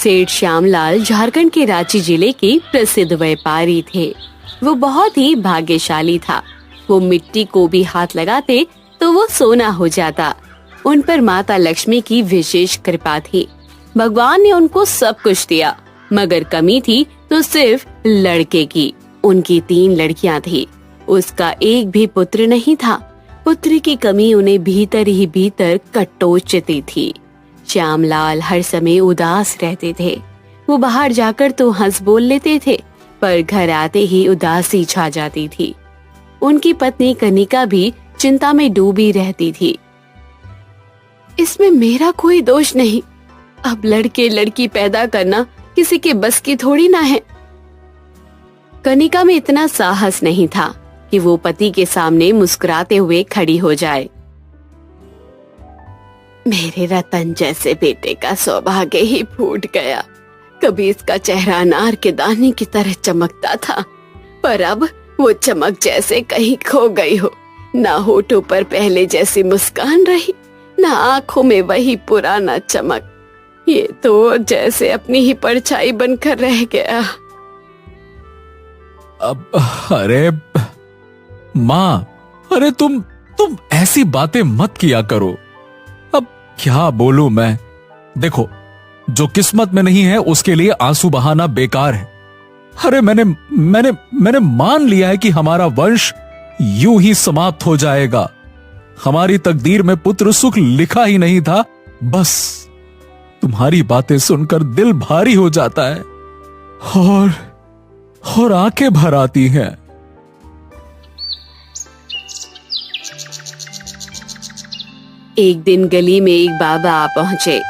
सेठ श्यामलाल झारखंड के रांची जिले के प्रसिद्ध व्यापारी थे। वो बहुत ही भाग्यशाली था। वो मिट्टी को भी हाथ लगाते तो वो सोना हो जाता। उन पर माता लक्ष्मी की विशेष कृपा थी। भगवान ने उनको सब कुछ दिया, मगर कमी थी तो सिर्फ लड़के की। उनकी 3 लड़कियां थी, उसका एक भी पुत्र नहीं था। पुत्र की कमी उन्हें भीतर ही भीतर कटोचती थी। श्यामलाल हर समय उदास रहते थे। वो बाहर जाकर तो हंस बोल लेते थे, पर घर आते ही उदासी छा जाती थी। उनकी पत्नी कनिका भी चिंता में डूबी रहती थी। इसमें मेरा कोई दोष नहीं। अब लड़के लड़की पैदा करना किसी के बस की थोड़ी ना है। कनिका में इतना साहस नहीं था कि वो पति के सामने मुस्कुराते हुए खड़ी हो जाए। मेरे रतन जैसे बेटे का सौभाग्य ही फूट गया। कभी इसका चेहरा अनार के दाने की तरह चमकता था, पर अब वो चमक जैसे कहीं खो गई हो। ना होठों पर पहले जैसी मुस्कान रही, ना आंखों में वही पुराना चमक। ये तो जैसे अपनी ही परछाई बनकर रह गया। अब अरे माँ, अरे तुम ऐसी बातें मत किया करो। अब क्या बोलूं मैं। देखो, जो किस्मत में नहीं है उसके लिए आंसू बहाना बेकार है। अरे मैंने मान लिया है कि हमारा वंश यूं ही समाप्त हो जाएगा। हमारी तकदीर में पुत्र सुख लिखा ही नहीं था। बस तुम्हारी बातें सुनकर दिल भारी हो जाता है और आंखें भर आती हैं। एक दिन गली में एक बाबा आ पहुंचे।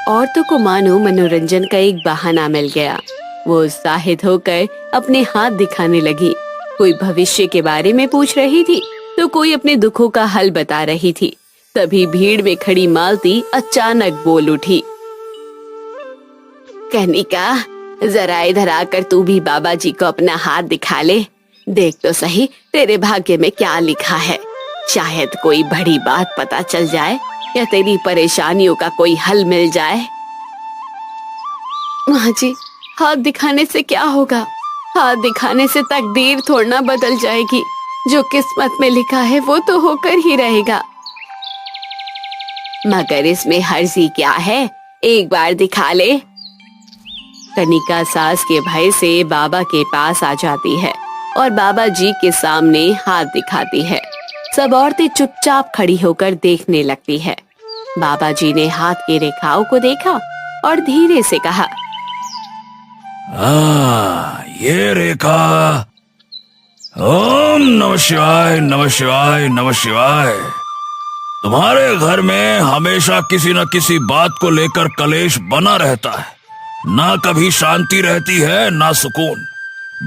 औरतों को मानो मनोरंजन का एक बहाना मिल गया। वो उत्साहित होकर अपने हाथ दिखाने लगी। कोई भविष्य के बारे में पूछ रही थी तो कोई अपने दुखों का हल बता रही थी। तभी भीड़ में खड़ी मालती अचानक बोल उठी, कनिका, जरा इधर आकर तू भी बाबा जी को अपना हाथ दिखा ले। देख तो सही तेरे भाग्य में क्या लिखा है। शायद कोई बड़ी बात पता चल जाए या तेरी परेशानियों का कोई हल मिल जाए। माँ जी, हाथ दिखाने से क्या होगा? हाथ दिखाने से तकदीर थोड़ा बदल जाएगी। जो किस्मत में लिखा है वो तो होकर ही रहेगा। मगर इसमें हर्जी क्या है? एक बार दिखा ले। कनिका सास के भय से बाबा के पास आ जाती है और बाबा जी के सामने हाथ दिखाती है। सब औरतें चुपचाप खड़ी होकर देखने लगती है। बाबा जी ने हाथ की रेखाओं को देखा और धीरे से कहा, ये रेखा। ओम नमः शिवाय, नमः शिवाय, नमः शिवाय। तुम्हारे घर में हमेशा किसी न किसी बात को लेकर कलेश बना रहता है। ना कभी शांति रहती है ना सुकून।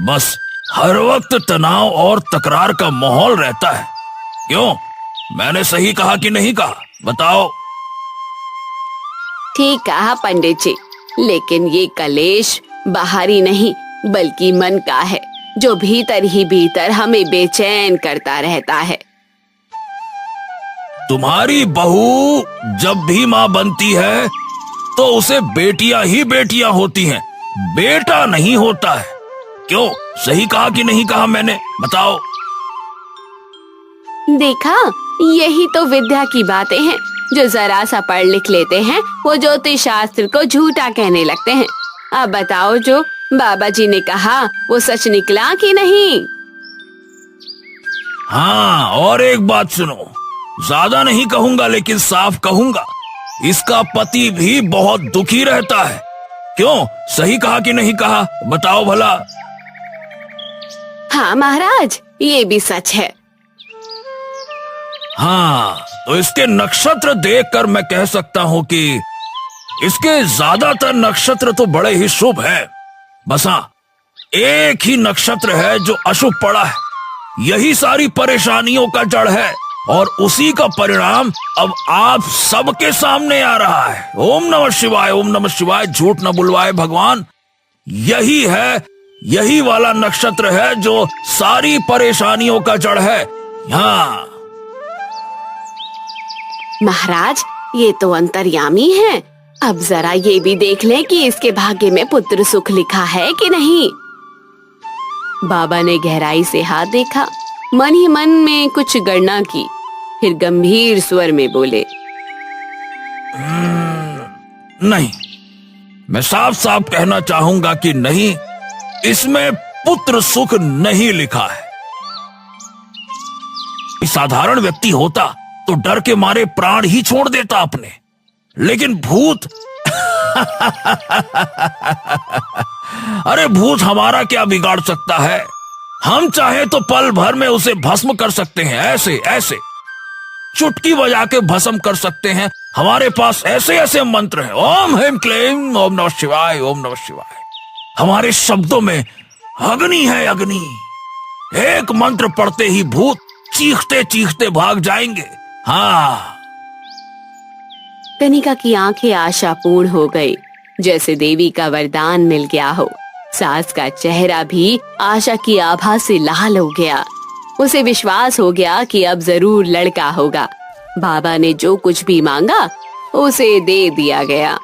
बस हर वक्त तनाव और तकरार का माहौल रहता है। क्यों, मैंने सही कहा कि नहीं कहा? बताओ। ठीक कहा पंडित जी, लेकिन ये कलेश बाहरी नहीं बल्कि मन का है, जो भीतर ही भीतर हमें बेचैन करता रहता है। तुम्हारी बहू जब भी माँ बनती है तो उसे बेटियां ही बेटियां होती हैं, बेटा नहीं होता है। क्यों, सही कहा कि नहीं कहा मैंने? बताओ। देखा, यही तो विद्या की बातें हैं। जो जरा सा पढ़ लिख लेते हैं वो ज्योतिष शास्त्र को झूठा कहने लगते हैं। अब बताओ, जो बाबा जी ने कहा वो सच निकला कि नहीं? हाँ, और एक बात सुनो, ज्यादा नहीं कहूंगा लेकिन साफ कहूंगा, इसका पति भी बहुत दुखी रहता है। क्यों, सही कहा कि नहीं कहा? बताओ भला। हाँ महाराज, ये भी सच है। हाँ, तो इसके नक्षत्र देखकर मैं कह सकता हूँ कि इसके ज्यादातर नक्षत्र तो बड़े ही शुभ हैं। बस हाँ, एक ही नक्षत्र है जो अशुभ पड़ा है। यही सारी परेशानियों का जड़ है और उसी का परिणाम अब आप सबके सामने आ रहा है। ओम नमः शिवाय, ओम नमः शिवाय। झूठ न बुलवाए भगवान। यही है, यही वाला नक्षत्र है जो सारी परेशानियों का जड़ है। हाँ महाराज, ये तो अंतर्यामी है। अब जरा ये भी देख लें कि इसके भाग्य में पुत्र सुख लिखा है कि नहीं। बाबा ने गहराई से हाथ देखा, मन ही मन में कुछ गणना की, फिर गंभीर स्वर में बोले, नहीं, मैं साफ साफ कहना चाहूंगा कि नहीं, इसमें पुत्र सुख नहीं लिखा है। साधारण व्यक्ति होता तो डर के मारे प्राण ही छोड़ देता अपने, लेकिन भूत अरे भूत हमारा क्या बिगाड़ सकता है? हम चाहे तो पल भर में उसे भस्म कर सकते हैं, ऐसे ऐसे चुटकी बजा के भस्म कर सकते हैं। हमारे पास ऐसे ऐसे मंत्र हैं, ओम ह्रीं क्लीं ओम नमः शिवाय, ओम नमः शिवाय। हमारे शब्दों में अग्नि है, अग्नि। एक मंत्र पढ़ते ही भूत चीखते चीखते भाग जाएंगे। हाँ। कनिका की आंखें आशापूर्ण हो गई, जैसे देवी का वरदान मिल गया हो। सास का चेहरा भी आशा की आभा से लाल हो गया। उसे विश्वास हो गया कि अब जरूर लड़का होगा। बाबा ने जो कुछ भी मांगा उसे दे दिया गया।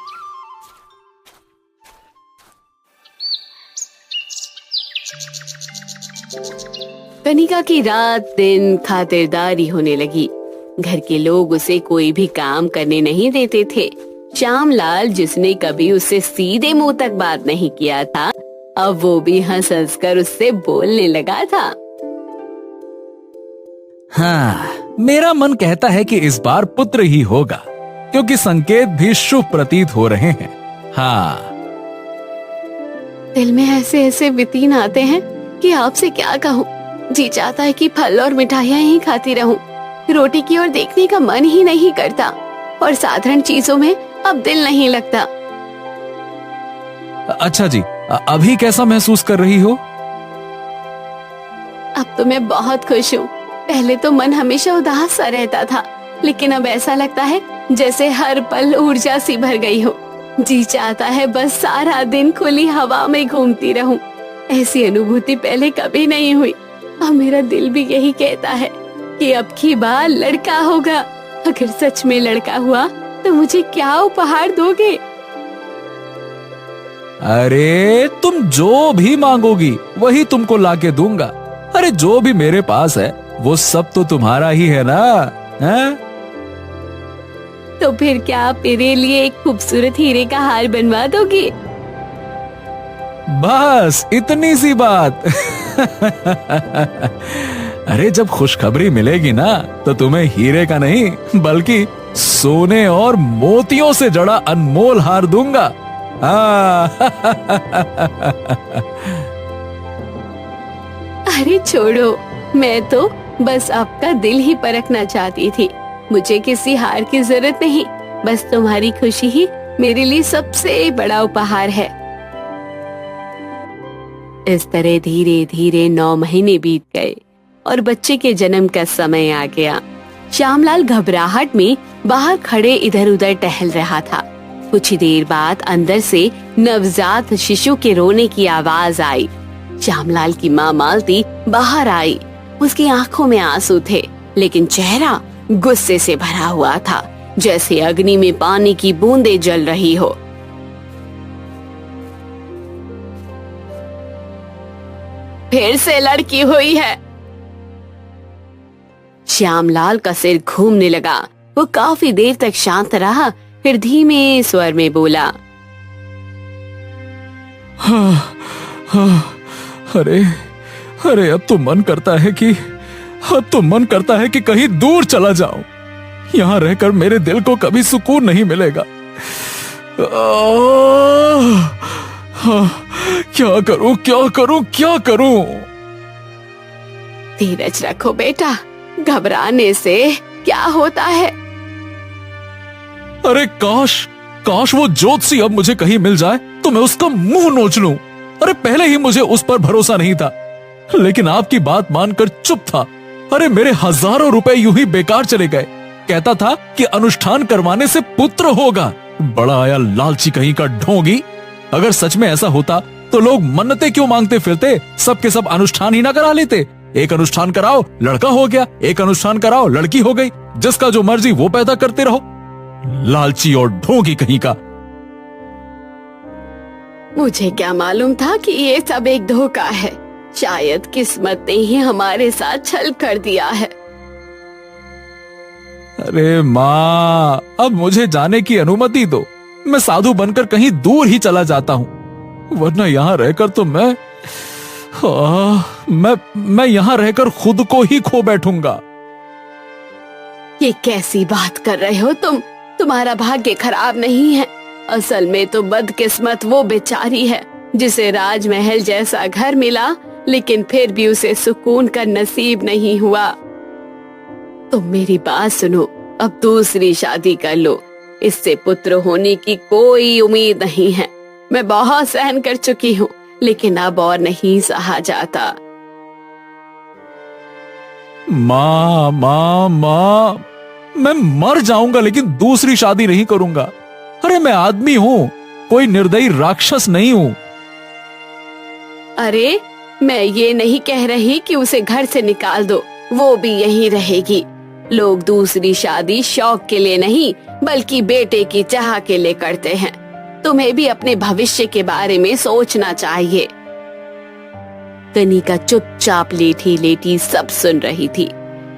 कनिका की रात दिन खातिरदारी होने लगी। घर के लोग उसे कोई भी काम करने नहीं देते थे। श्यामलाल, जिसने कभी उससे सीधे मुंह तक बात नहीं किया था, अब वो भी हंस हंस कर उससे बोलने लगा था। हाँ, मेरा मन कहता है कि इस बार पुत्र ही होगा, क्योंकि संकेत भी शुभ प्रतीत हो रहे हैं। हाँ। दिल में ऐसे ऐसे वितीन आते हैं कि आपसे क्या कहूँ। जी चाहता है कि फल और मिठाइयाँ ही खाती रहूं। रोटी की ओर देखने का मन ही नहीं करता और साधारण चीजों में अब दिल नहीं लगता। अच्छा जी, अभी कैसा महसूस कर रही हो? अब तो मैं बहुत खुश हूँ। पहले तो मन हमेशा उदास सा रहता था, लेकिन अब ऐसा लगता है जैसे हर पल ऊर्जा सी भर गई हो। जी चाहता है बस सारा दिन खुली हवा में घूमती रहूं। ऐसी अनुभूति पहले कभी नहीं हुई। अब मेरा दिल भी यही कहता है कि अब की बार लड़का होगा। अगर सच में लड़का हुआ तो मुझे क्या उपहार दोगे? अरे तुम जो भी मांगोगी वही तुमको लाके दूंगा। अरे जो भी मेरे पास है वो सब तो तुम्हारा ही है ना, है? तो फिर क्या आप मेरे लिए एक खूबसूरत हीरे का हार बनवा दोगे? बस इतनी सी बात। अरे जब खुशखबरी मिलेगी ना तो तुम्हें हीरे का नहीं बल्कि सोने और मोतियों से जड़ा अनमोल हार दूंगा। अरे छोड़ो, मैं तो बस आपका दिल ही परखना चाहती थी। मुझे किसी हार की जरूरत नहीं, बस तुम्हारी खुशी ही मेरे लिए सबसे बड़ा उपहार है। इस तरह धीरे धीरे 9 महीने बीत गए और बच्चे के जन्म का समय आ गया। श्यामलाल घबराहट में बाहर खड़े इधर उधर टहल रहा था। कुछ ही देर बाद अंदर से नवजात शिशु के रोने की आवाज आई। श्यामलाल की माँ मालती बाहर आई। उसकी आंखों में आंसू थे, लेकिन चेहरा गुस्से से भरा हुआ था, जैसे अग्नि में पानी की बूंदें जल रही हो। फिर से लड़की हुई है। श्यामलाल का सिर घूमने लगा। वो काफी देर तक शांत रहा, फिर धीमे स्वर में बोला, अरे अरे अब तो मन करता है कि कहीं दूर चला जाऊं। यहाँ रहकर मेरे दिल को कभी सुकून नहीं मिलेगा। क्या करूं? धीरज रखो बेटा, घबराने से क्या होता है? अरे काश वो ज्योतिषी अब मुझे कहीं मिल जाए तो मैं उसका मुंह नोच लूं। अरे पहले ही मुझे उस पर भरोसा नहीं था, लेकिन आपकी बात मानकर चुप था। अरे मेरे हजारों रुपए यूं ही बेकार चले गए। कहता था कि अनुष्ठान करवाने से पुत्र होगा। बड़ा आया लालची कहीं का ढोंगी। अगर सच में ऐसा होता तो लोग मन्नतें क्यों मांगते फिरते? सब के सब अनुष्ठान ही ना करा लेते। एक अनुष्ठान कराओ लड़का हो गया, एक अनुष्ठान कराओ लड़की हो गई। जिसका जो मर्जी वो पैदा करते रहो। लालची और ढोंगी कहीं का। मुझे क्या मालूम था कि ये सब एक धोखा है। शायद किस्मत ने ही हमारे साथ छल कर दिया है। अरे माँ, अब मुझे जाने की अनुमति दो। मैं साधु बनकर कहीं दूर ही चला जाता हूँ, वरना यहाँ रहकर तो मैं यहाँ रहकर खुद को ही खो बैठूंगा। ये कैसी बात कर रहे हो तुम? तुम्हारा भाग्य खराब नहीं है। असल में तो बदकिस्मत वो बेचारी है जिसे राजमहल जैसा घर मिला, लेकिन फिर भी उसे सुकून का नसीब नहीं हुआ। तुम मेरी बात सुनो, अब दूसरी शादी कर लो। इससे पुत्र होने की कोई उम्मीद नहीं है। मैं बहुत सहन कर चुकी हूँ, लेकिन अब और नहीं सहा जाता। माँ माँ माँ, मैं मर जाऊंगा लेकिन दूसरी शादी नहीं करूंगा। अरे मैं आदमी हूँ, कोई निर्दयी राक्षस नहीं हूँ। अरे मैं ये नहीं कह रही कि उसे घर से निकाल दो, वो भी यहीं रहेगी। लोग दूसरी शादी शौक के लिए नहीं, बल्कि बेटे की चाह के लिए करते हैं। तुम्हें भी अपने भविष्य के बारे में सोचना चाहिए। कनिका चुपचाप लेटी लेटी सब सुन रही थी।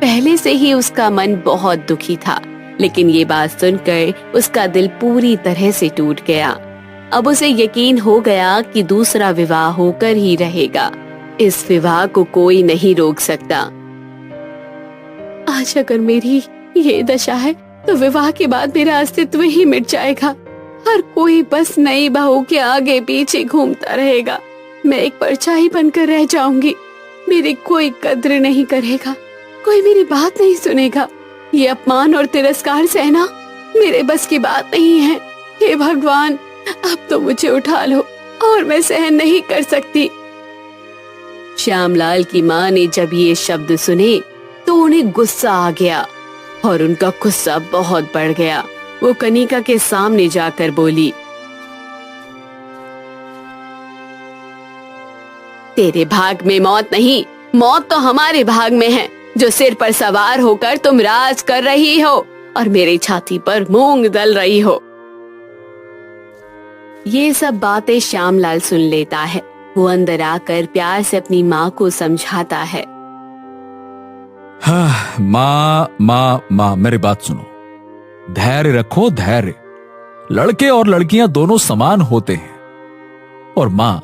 पहले से ही उसका मन बहुत दुखी था, लेकिन ये बात सुनकर उसका दिल पूरी तरह से टूट गया। अब उसे यकीन हो गया कि दूसरा विवाह होकर ही रहेगा। इस विवाह को कोई नहीं रोक सकता। आज अगर मेरी ये दशा है तो विवाह के बाद मेरा अस्तित्व ही मिट जाएगा। हर कोई बस नई बहू के आगे पीछे घूमता रहेगा। मैं एक परछाई बनकर रह जाऊंगी। मेरी कोई कद्र नहीं करेगा, कोई मेरी बात नहीं सुनेगा। ये अपमान और तिरस्कार सहना मेरे बस की बात नहीं है। हे भगवान, अब तो मुझे उठा लो, और मैं सहन नहीं कर सकती। श्यामलाल की माँ ने जब ये शब्द सुने तो उन्हें गुस्सा आ गया, और उनका गुस्सा बहुत बढ़ गया। वो कनिका के सामने जाकर बोली, तेरे भाग में मौत नहीं, मौत तो हमारे भाग में है, जो सिर पर सवार होकर तुम राज कर रही हो और मेरी छाती पर मूंग दल रही हो। ये सब बातें श्यामलाल सुन लेता है। वो अंदर आकर प्यार से अपनी माँ को समझाता है। हाँ, माँ, मेरी बात सुनो। धैर्य रखो, धैर्य। लड़के और लड़कियां दोनों समान होते हैं। और माँ,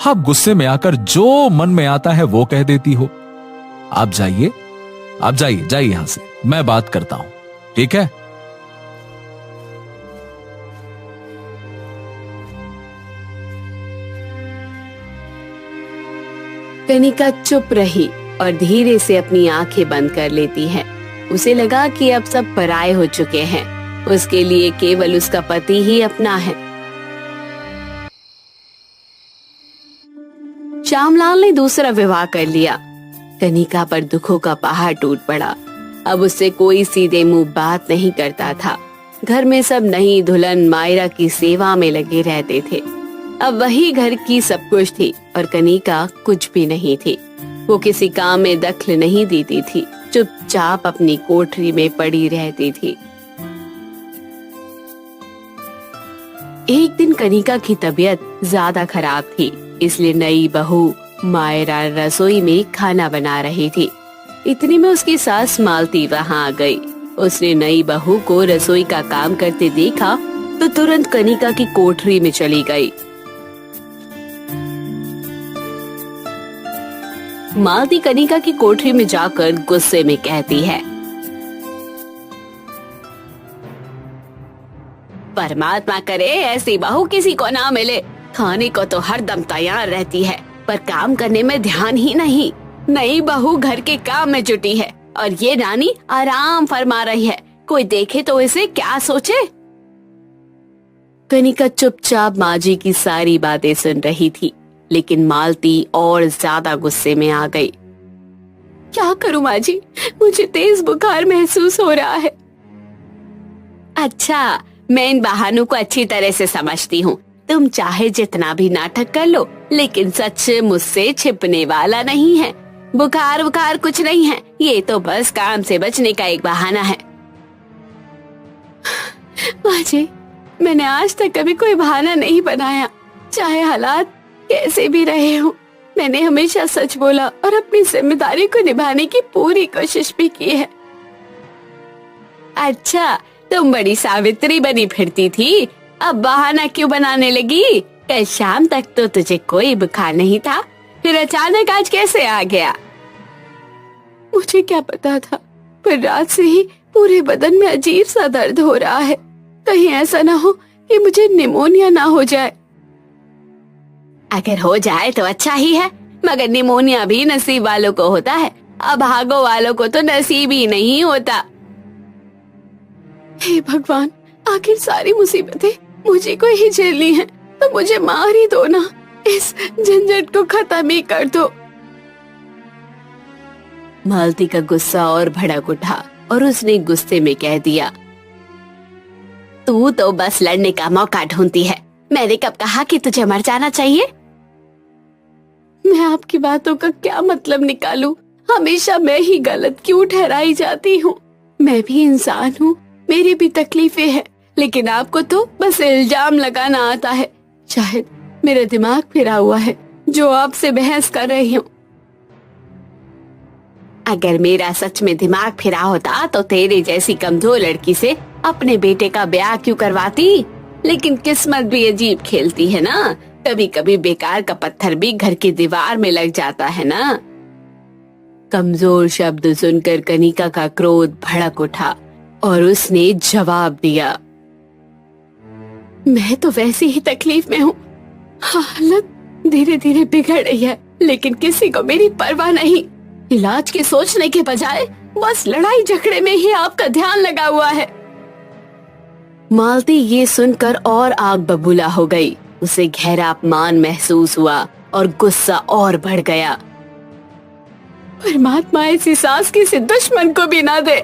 आप गुस्से में आकर जो मन में आता है वो कह देती हो। आप जाइए यहां से, मैं बात करता हूं, ठीक है? कनिका चुप रही और धीरे से अपनी आंखें बंद कर लेती है। उसे लगा कि अब सब पराये हो चुके हैं। उसके लिए केवल उसका पति ही अपना है। श्यामलाल ने दूसरा विवाह कर लिया। कनिका पर दुखों का पहाड़ टूट पड़ा। अब उससे कोई सीधे मुंह बात नहीं करता था। घर में सब नई दुल्हन मायरा की सेवा में लगे रहते थे। अब वही घर की सब कुछ थी और कनिका कुछ भी नहीं थी। वो किसी काम में दखल नहीं देती थी, चुपचाप अपनी कोठरी में पड़ी रहती थी। एक दिन कनिका की तबीयत ज्यादा खराब थी, इसलिए नई बहू मायरा रसोई में खाना बना रही थी। इतने में उसकी सास मालती वहां आ गई। उसने नई बहू को रसोई का काम करते देखा तो तुरंत कनिका की कोठरी में चली गई। मालती कनिका की कोठरी में जाकर गुस्से में कहती है, परमात्मा करे ऐसी बहू किसी को ना मिले। खाने को तो हर दम तैयार रहती है, पर काम करने में ध्यान ही नहीं। नई बहू घर के काम में जुटी है और ये रानी आराम फरमा रही है। कोई देखे तो इसे क्या सोचे। कनिका चुपचाप माँ जी की सारी बातें सुन रही थी, लेकिन मालती और ज्यादा गुस्से में आ गई। क्या करूं माँ जी, मुझे तेज बुखार महसूस हो रहा है। अच्छा, मैं इन बहानों को अच्छी तरह से समझती हूँ। तुम चाहे जितना भी नाटक कर लो, लेकिन सच मुझसे छिपने वाला नहीं है। बुखार कुछ नहीं है, ये तो बस काम से बचने का एक बहाना है। माँ जी, मैंने आज तक कभी कोई बहाना नहीं बनाया। चाहे हालात कैसे भी रहे हो, मैंने हमेशा सच बोला और अपनी जिम्मेदारी को निभाने की पूरी कोशिश भी की है। अच्छा, तुम बड़ी सावित्री बनी फिरती थी, अब बहाना क्यों बनाने लगी? कल शाम तक तो तुझे कोई बुखार नहीं था, फिर अचानक आज कैसे आ गया? मुझे क्या पता था, पर रात से ही पूरे बदन में अजीब सा दर्द हो रहा है। कहीं ऐसा ना हो कि मुझे निमोनिया ना हो जाए। अगर हो जाए तो अच्छा ही है, मगर निमोनिया भी नसीब वालों को होता है, अभागों वालों को तो नसीब ही नहीं होता। हे भगवान, आखिर सारी मुसीबतें मुझे को ही झेलनी है, तो मुझे मार ही दो ना, इस झंझट को खत्म ही कर दो। मालती का गुस्सा और भड़क उठा और उसने गुस्से में कह दिया, तू तो बस लड़ने का मौका ढूंढती है। मैंने कब कहा कि तुझे मर जाना चाहिए? मैं आपकी बातों का क्या मतलब निकालूं? हमेशा मैं ही गलत क्यों ठहराई जाती हूँ? मैं भी इंसान हूँ, मेरी भी तकलीफें हैं, लेकिन आपको तो बस इल्जाम लगाना आता है। शायद मेरा दिमाग फिरा हुआ है जो आपसे बहस कर रही हूँ। अगर मेरा सच में दिमाग फिरा होता तो तेरे जैसी कमजोर लड़की से अपने बेटे का ब्याह क्यों करवाती? लेकिन किस्मत भी अजीब खेलती है ना, कभी कभी बेकार का पत्थर भी घर की दीवार में लग जाता है ना। कमजोर शब्द सुनकर कनिका का क्रोध भड़क उठा और उसने जवाब दिया, मैं तो वैसी ही तकलीफ में हूँ, हालत धीरे धीरे बिगड़ रही है, लेकिन किसी को मेरी परवाह नहीं। इलाज की सोचने के बजाय बस लड़ाई झगड़े में ही आपका ध्यान लगा हुआ है। मालती ये सुनकर और आग बबूला हो गई। उसे गहरा अपमान महसूस हुआ और गुस्सा और बढ़ गया। परमात्मा ऐसी सास किसी दुश्मन को भी ना दे।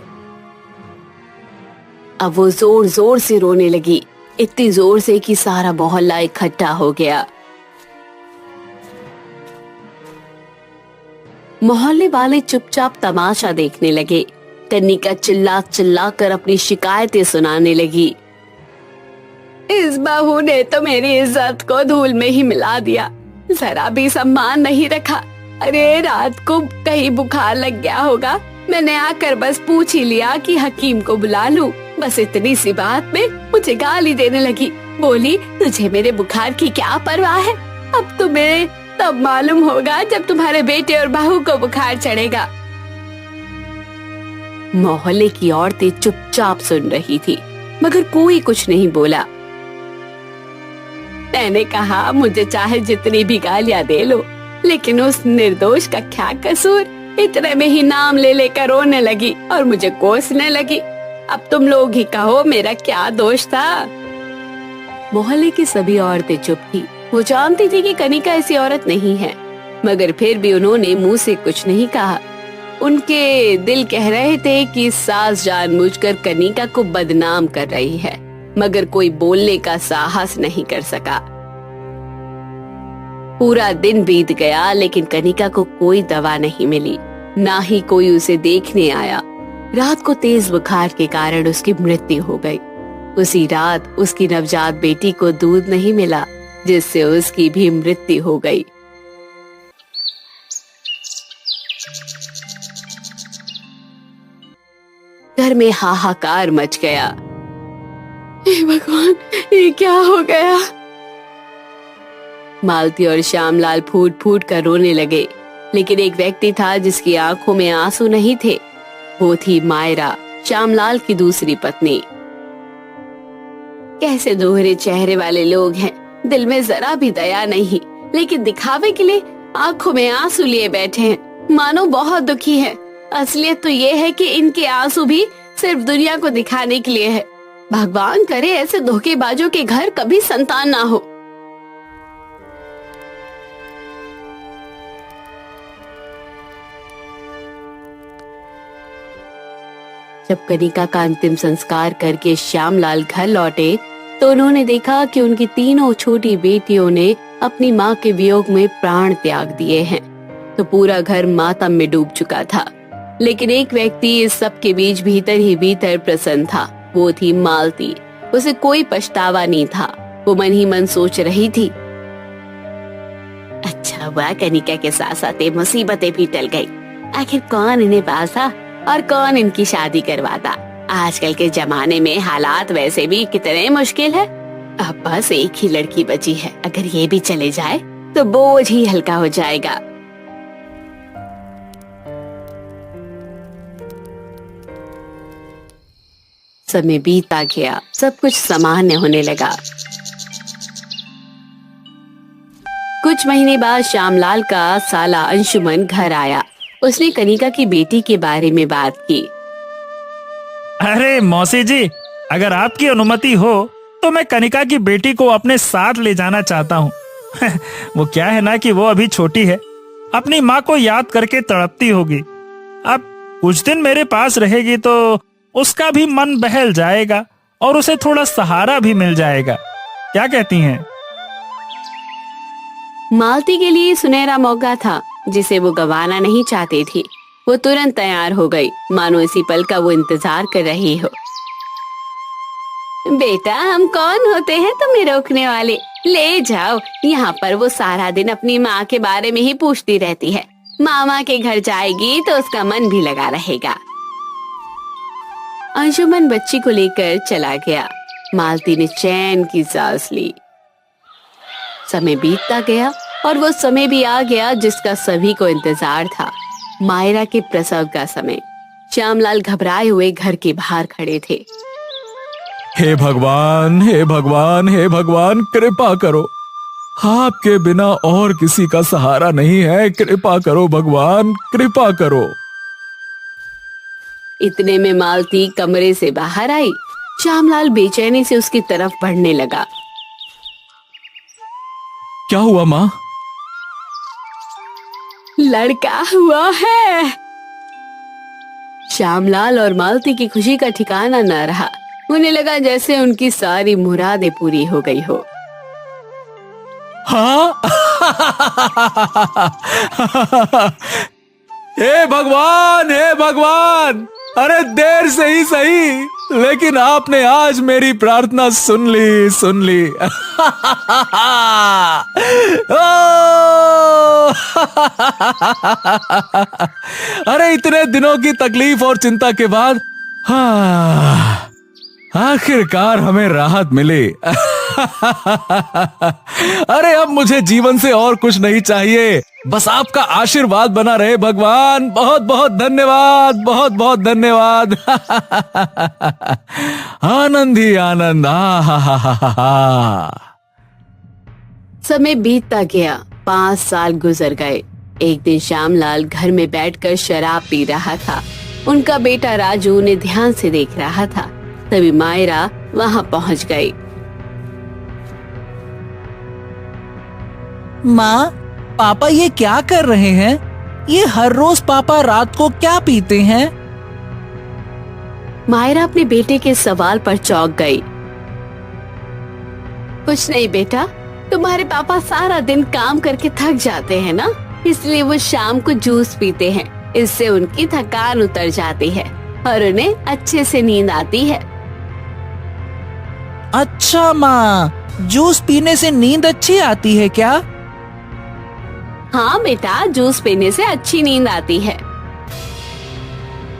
अब वो जोर जोर से रोने लगी, इतनी जोर से कि सारा मोहल्ला इकट्ठा हो गया। मोहल्ले वाले चुपचाप तमाशा देखने लगे। कनिका चिल्ला चिल्ला कर अपनी शिकायतें सुनाने लगी। इस बहू ने तो मेरी इज्जत को धूल में ही मिला दिया, जरा भी सम्मान नहीं रखा। अरे रात को कहीं बुखार लग गया होगा, मैंने आकर बस पूछ ही लिया कि हकीम को बुला लूं। बस इतनी सी बात में मुझे गाली देने लगी। बोली, तुझे मेरे बुखार की क्या परवाह है? अब तुम्हें तब मालूम होगा जब तुम्हारे बेटे और बहू को बुखार चढ़ेगा। मोहल्ले की औरतें चुपचाप सुन रही थी, मगर कोई कुछ नहीं बोला। मैंने कहा, मुझे चाहे जितनी भी गालियां दे लो, लेकिन उस निर्दोष का क्या कसूर? इतने में ही नाम ले लेकर रोने लगी और मुझे कोसने लगी। अब तुम लोग ही कहो, मेरा क्या दोष था? मोहल्ले की सभी औरतें चुप थी। वो जानती थी कि कनिका ऐसी औरत नहीं है, मगर फिर भी उन्होंने मुंह से कुछ नहीं कहा। उनके दिल कह रहे थे कि सास जानबूझकर कनिका को बदनाम कर रही है, मगर कोई बोलने का साहस नहीं कर सका। पूरा दिन बीत गया, लेकिन कनिका को कोई दवा नहीं मिली, ना ही कोई उसे देखने आया। रात को तेज बुखार के कारण उसकी मृत्यु हो गई। उसी रात उसकी नवजात बेटी को दूध नहीं मिला, जिससे उसकी भी मृत्यु हो गई। घर में हाहाकार मच गया। हे भगवान, ये क्या हो गया? मालती और श्यामलाल फूट फूट कर रोने लगे, लेकिन एक व्यक्ति था जिसकी आंखों में आंसू नहीं थे। वो थी मायरा, श्यामलाल की दूसरी पत्नी। कैसे दोहरे चेहरे वाले लोग हैं, दिल में जरा भी दया नहीं, लेकिन दिखावे के लिए आंखों में आंसू लिए बैठे हैं, मानो बहुत दुखी हैं। असलियत तो ये है कि इनके आंसू भी सिर्फ दुनिया को दिखाने के लिए है। भगवान करे ऐसे धोखेबाजों के घर कभी संतान ना हो। जब कनिका का अंतिम संस्कार करके श्यामलाल घर लौटे तो उन्होंने देखा कि उनकी तीनों छोटी बेटियों ने अपनी माँ के वियोग में प्राण त्याग दिए हैं। तो पूरा घर मातम में डूब चुका था, लेकिन एक व्यक्ति इस सब के बीच भीतर ही भीतर प्रसन्न था। वो थी मालती। उसे कोई पछतावा नहीं था। वो मन ही मन सोच रही थी, क्या हुआ, कनिका के साथ साथ ये मुसीबतें भी टल गई। आखिर कौन इन्हें पासा और कौन इनकी शादी करवाता। आजकल के जमाने में हालात वैसे भी कितने मुश्किल है। अब बस एक ही लड़की बची है, अगर ये भी चले जाए तो बोझ ही हल्का हो जाएगा। समय बीतता गया, सब कुछ सामान्य होने लगा। कुछ महीने बाद श्यामलाल का साला अंशुमन घर आया। उसने कनिका की बेटी के बारे में बात की। अरे मौसी जी, अगर आपकी अनुमति हो तो मैं कनिका की बेटी को अपने साथ ले जाना चाहता हूँ। वो क्या है ना कि वो अभी छोटी है, अपनी माँ को याद करके तड़पती होगी। अब कुछ दिन मेरे पास रहेगी तो उसका भी मन बहल जाएगा और उसे थोड़ा सहारा भी मिल जाएगा। क्या कहती हैं? मालती के लिए सुनहरा मौका था जिसे वो गंवाना नहीं चाहती थी। वो तुरंत तैयार हो गई, मानो इसी पल का वो इंतजार कर रही हो। बेटा, हम कौन होते हैं तुम्हें रोकने वाले? ले जाओ। यहाँ पर वो सारा दिन अपनी माँ के बारे में ही पूछती रहती है। मामा के घर जाएगी तो उसका मन भी लगा रहेगा। अंशुमन बच्ची को लेकर चला गया। मालती ने चैन की सांस ली। समय बीतता गया और वो समय भी आ गया जिसका सभी को इंतजार था। मायरा के प्रसव का समय। श्यामलाल घबराए हुए घर के बाहर खड़े थे। हे भगवान, हे भगवान, हे भगवान, कृपा करो। आपके बिना और किसी का सहारा नहीं है। कृपा करो भगवान, कृपा करो। इतने में मालती कमरे से बाहर आई। श्यामलाल बेचैनी से उसकी तरफ बढ़ने लगा। क्या हुआ माँ? लड़का हुआ है। श्यामलाल और मालती की खुशी का ठिकाना न रहा। उन्हें लगा जैसे उनकी सारी मुरादें पूरी हो गई हो। हाँ? हे भगवान, हे भगवान, अरे देर से ही सही, लेकिन आपने आज मेरी प्रार्थना सुन ली, सुन ली। अरे इतने दिनों की तकलीफ और चिंता के बाद आखिरकार हमें राहत मिली। अरे अब मुझे जीवन से और कुछ नहीं चाहिए, बस आपका आशीर्वाद बना रहे भगवान। बहुत बहुत धन्यवाद, बहुत बहुत धन्यवाद। आनंद ही आनंद। समय बीतता गया। 5 साल गुजर गए। एक दिन श्यामलाल घर में बैठकर शराब पी रहा था। उनका बेटा राजू उन्हें ध्यान से देख रहा था। तभी मायरा वहां पहुंच गई। माँ, पापा ये क्या कर रहे हैं? ये हर रोज पापा रात को क्या पीते हैं? मायरा अपने बेटे के सवाल पर चौंक गई। कुछ नहीं बेटा, तुम्हारे पापा सारा दिन काम करके थक जाते हैं ना, इसलिए वो शाम को जूस पीते हैं। इससे उनकी थकान उतर जाती है और उन्हें अच्छे से नींद आती है। अच्छा माँ, जूस पीने से नींद अच्छी आती है क्या? हाँ बेटा, जूस पीने से अच्छी नींद आती है।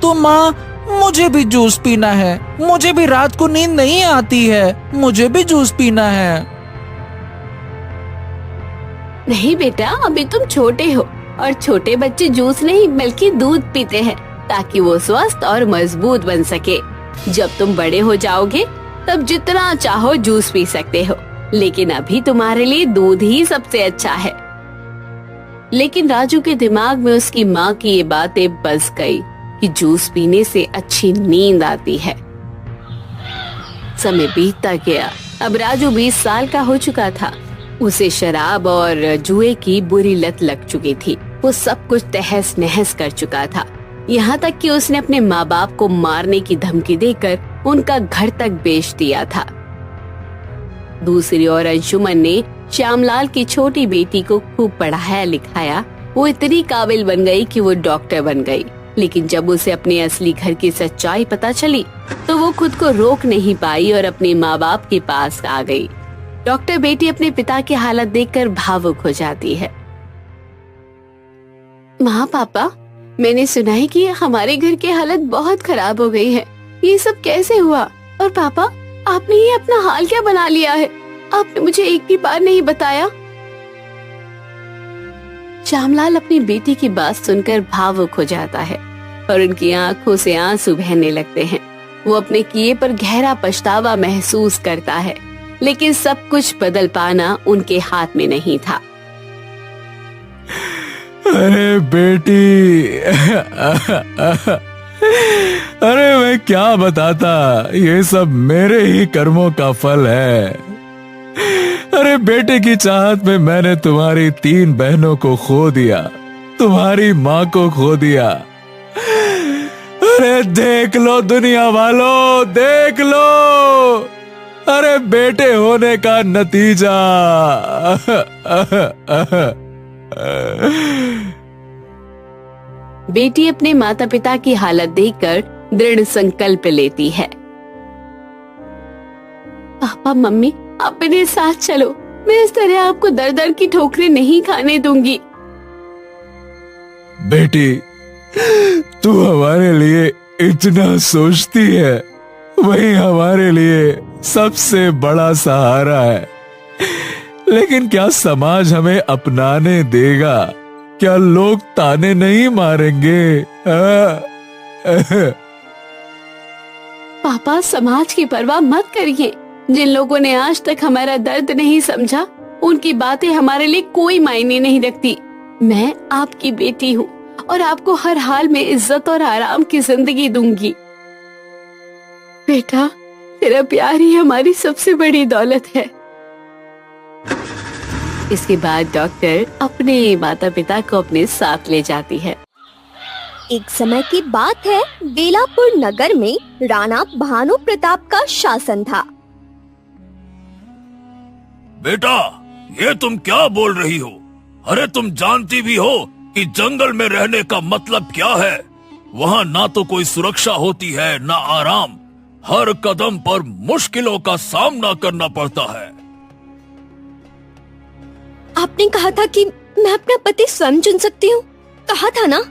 तो माँ, मुझे भी जूस पीना है। मुझे भी रात को नींद नहीं आती है। मुझे भी जूस पीना है। नहीं बेटा, अभी तुम छोटे हो और छोटे बच्चे जूस नहीं बल्कि दूध पीते हैं ताकि वो स्वस्थ और मजबूत बन सके। जब तुम बड़े हो जाओगे तब जितना चाहो जूस पी सकते हो, लेकिन अभी तुम्हारे लिए दूध ही सबसे अच्छा है। लेकिन राजू के दिमाग में उसकी माँ की ये बातें बस गई कि जूस पीने से अच्छी नींद आती है। समय बीतता गया। अब राजू 20 साल का हो चुका था। उसे शराब और जुए की बुरी लत लग चुकी थी। वो सब कुछ तहस नहस कर चुका था, यहाँ तक कि उसने अपने माँ बाप को मारने की धमकी देकर उनका घर तक बेच दिया था। दूसरी ओर अंशुमन ने श्यामलाल की छोटी बेटी को खूब पढ़ाया लिखाया। वो इतनी काबिल बन गई कि वो डॉक्टर बन गई। लेकिन जब उसे अपने असली घर की सच्चाई पता चली तो वो खुद को रोक नहीं पाई और अपने माँ बाप के पास आ गई। डॉक्टर बेटी अपने पिता की हालत देखकर भावुक हो जाती है। माँ पापा, मैंने सुना है कि हमारे घर की हालत बहुत खराब हो गई है। ये सब कैसे हुआ? और पापा, आपने ये अपना हाल क्या बना लिया है? आपने मुझे एक भी बार नहीं बताया। श्यामलाल अपनी बेटी की बात सुनकर भावुक हो जाता है और उनकी आंखों से आंसू बहने लगते हैं। वो अपने किए पर गहरा पछतावा महसूस करता है, लेकिन सब कुछ बदल पाना उनके हाथ में नहीं था। अरे बेटी, अरे मैं क्या बताता, ये सब मेरे ही कर्मों का फल है। अरे बेटे की चाहत में मैंने तुम्हारी 3 बहनों को खो दिया, तुम्हारी माँ को खो दिया। अरे देख लो दुनिया वालों, देख लो, अरे बेटे होने का नतीजा। बेटी अपने माता पिता की हालत देखकर दृढ़ संकल्प लेती है। पापा मम्मी, आप मेरे साथ चलो, मैं इस तरह आपको दर दर की ठोकरें नहीं खाने दूंगी। बेटी, तू हमारे लिए इतना सोचती है, वही हमारे लिए सबसे बड़ा सहारा है। लेकिन क्या समाज हमें अपनाने देगा? क्या लोग ताने नहीं मारेंगे? पापा, समाज की परवाह मत करिए। जिन लोगों ने आज तक हमारा दर्द नहीं समझा, उनकी बातें हमारे लिए कोई मायने नहीं रखती। मैं आपकी बेटी हूँ और आपको हर हाल में इज्जत और आराम की जिंदगी दूंगी। बेटा, तेरा प्यार ही हमारी सबसे बड़ी दौलत है। इसके बाद डॉक्टर अपने माता पिता को अपने साथ ले जाती है। एक समय की बात है, बेलापुर नगर में राणा भानु प्रताप का शासन था। बेटा, ये तुम क्या बोल रही हो? अरे तुम जानती भी हो कि जंगल में रहने का मतलब क्या है? वहाँ ना तो कोई सुरक्षा होती है, ना आराम। हर कदम पर मुश्किलों का सामना करना पड़ता है। आपने कहा था कि मैं अपना पति स्वयं चुन सकती हूँ, कहा था ना?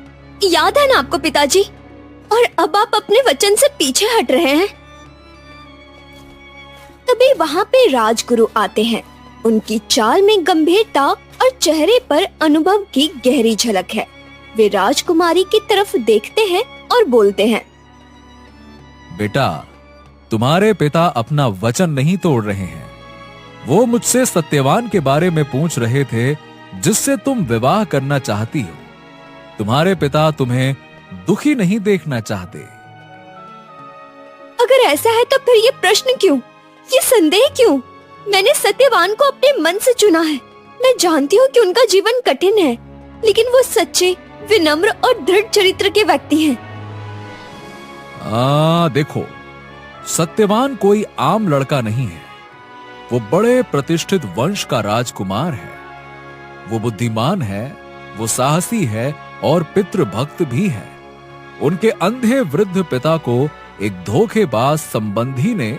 याद है ना आपको पिताजी? और अब आप अपने वचन से पीछे हट रहे हैं। तभी वहाँ पे राजगुरु आते हैं। उनकी चाल में गंभीरता और चेहरे पर अनुभव की गहरी झलक है। वे राजकुमारी की तरफ देखते हैं और बोलते हैं, बेटा, तुम्हारे पिता अपना वचन नहीं तोड़ रहे हैं। वो मुझसे सत्यवान के बारे में पूछ रहे थे, जिससे तुम विवाह करना चाहती हो। तुम्हारे पिता तुम्हें दुखी नहीं देखना चाहते। अगर ऐसा है तो फिर ये प्रश्न क्यों, ये संदेह क्यों? मैंने सत्यवान को अपने मन से चुना है। मैं जानती हूँ कि उनका जीवन कठिन है, लेकिन वो सच्चे, विनम्र और दृढ़ चरित्र के व्यक्ति हैं। देखो, सत्यवान कोई आम लड़का नहीं है। वो बड़े प्रतिष्ठित वंश का राजकुमार है। वो बुद्धिमान है, वो साहसी है और पितृभक्त भी है। उनके अंधे वृद्ध पिता को एक धोखेबाज संबंधी ने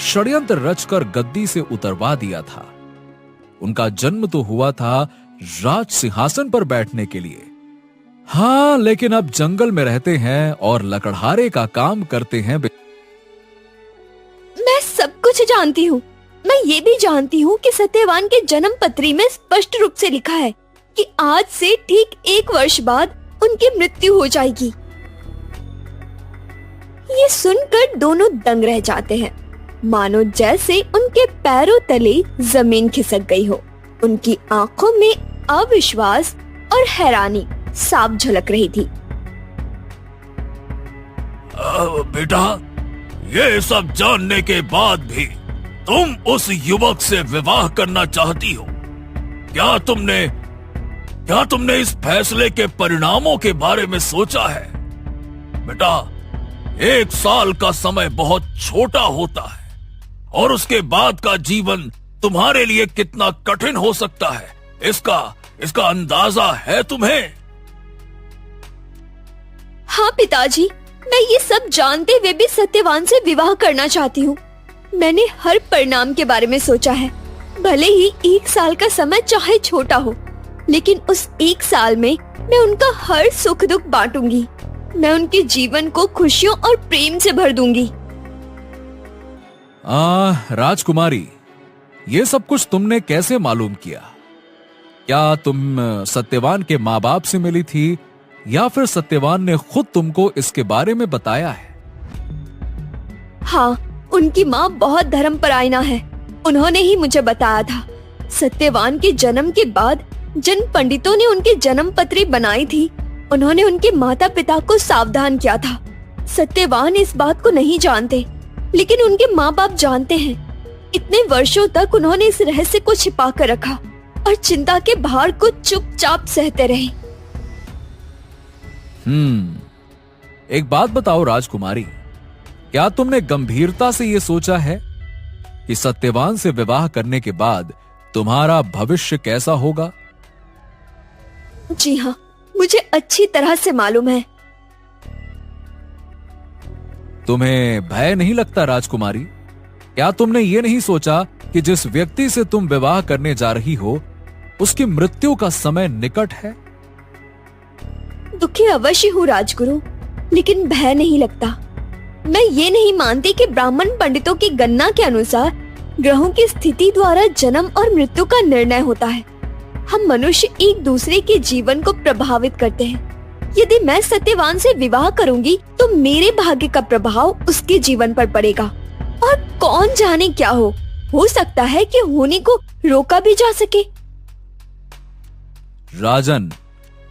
षड्यंत्र रचकर गद्दी से उतरवा दिया था। उनका जन्म तो हुआ था राज सिंहासन पर बैठने के लिए। हाँ, लेकिन अब जंगल में रहते हैं और लकड़हारे का काम करते हैं। मैं सब कुछ जानती हूँ। मैं ये भी जानती हूँ कि सत्यवान के जन्म पत्री में स्पष्ट रूप से लिखा है कि आज से ठीक 1 वर्ष बाद उनकी मृत्यु हो जाएगी। ये सुनकर दोनों दंग रह जाते हैं, मानो जैसे उनके पैरों तले जमीन खिसक गई हो। उनकी आंखों में अविश्वास और हैरानी साफ झलक रही थी। बेटा, ये सब जानने के बाद भी तुम उस युवक से विवाह करना चाहती हो? क्या तुमने इस फैसले के परिणामों के बारे में सोचा है? बेटा, 1 साल का समय बहुत छोटा होता है और उसके बाद का जीवन तुम्हारे लिए कितना कठिन हो सकता है, इसका अंदाजा है तुम्हें? हाँ पिताजी, मैं ये सब जानते हुए भी सत्यवान से विवाह करना चाहती हूँ। मैंने हर परिणाम के बारे में सोचा है। भले ही 1 साल का समय चाहे छोटा हो, लेकिन उस 1 साल में मैं उनका हर सुख दुख बांटूंगी। मैं उनके जीवन को खुशियों और प्रेम से भर दूंगी। राजकुमारी, ये सब कुछ तुमने कैसे मालूम किया? क्या तुम सत्यवान के माँ बाप से मिली थी या फिर सत्यवान ने खुद तुमको इसके बारे में बताया है? हाँ, उनकी माँ बहुत धर्मपरायणा है। उन्होंने ही मुझे बताया था। सत्यवान के जन्म के बाद जिन पंडितों ने उनकी जन्म पत्री बनाई थी, उन्होंने उनके माता पिता को सावधान किया था। सत्यवान इस बात को नहीं जानते, लेकिन उनके माँ बाप जानते हैं। इतने वर्षों तक उन्होंने इस रहस्य को छिपा कर रखा और चिंता के भार को चुपचाप सहते रहे। एक बात बताओ राजकुमारी, क्या तुमने गंभीरता से ये सोचा है कि सत्यवान से विवाह करने के बाद तुम्हारा भविष्य कैसा होगा? जी हाँ, मुझे अच्छी तरह से मालूम है। तुम्हें भय नहीं लगता राजकुमारी? क्या तुमने ये नहीं सोचा कि जिस व्यक्ति से तुम विवाह करने जा रही हो उसकी मृत्यु का समय निकट है? दुखी अवश्य हूँ राजगुरु, लेकिन भय नहीं लगता। मैं ये नहीं मानती कि ब्राह्मण पंडितों की गणना के अनुसार ग्रहों की स्थिति द्वारा जन्म और मृत्यु का निर्णय होता है। हम मनुष्य एक दूसरे के जीवन को प्रभावित करते हैं। यदि मैं सत्यवान से विवाह करूंगी तो मेरे भाग्य का प्रभाव उसके जीवन पर पड़ेगा, और कौन जाने क्या हो सकता है कि होने को रोका भी जा सके। राजन,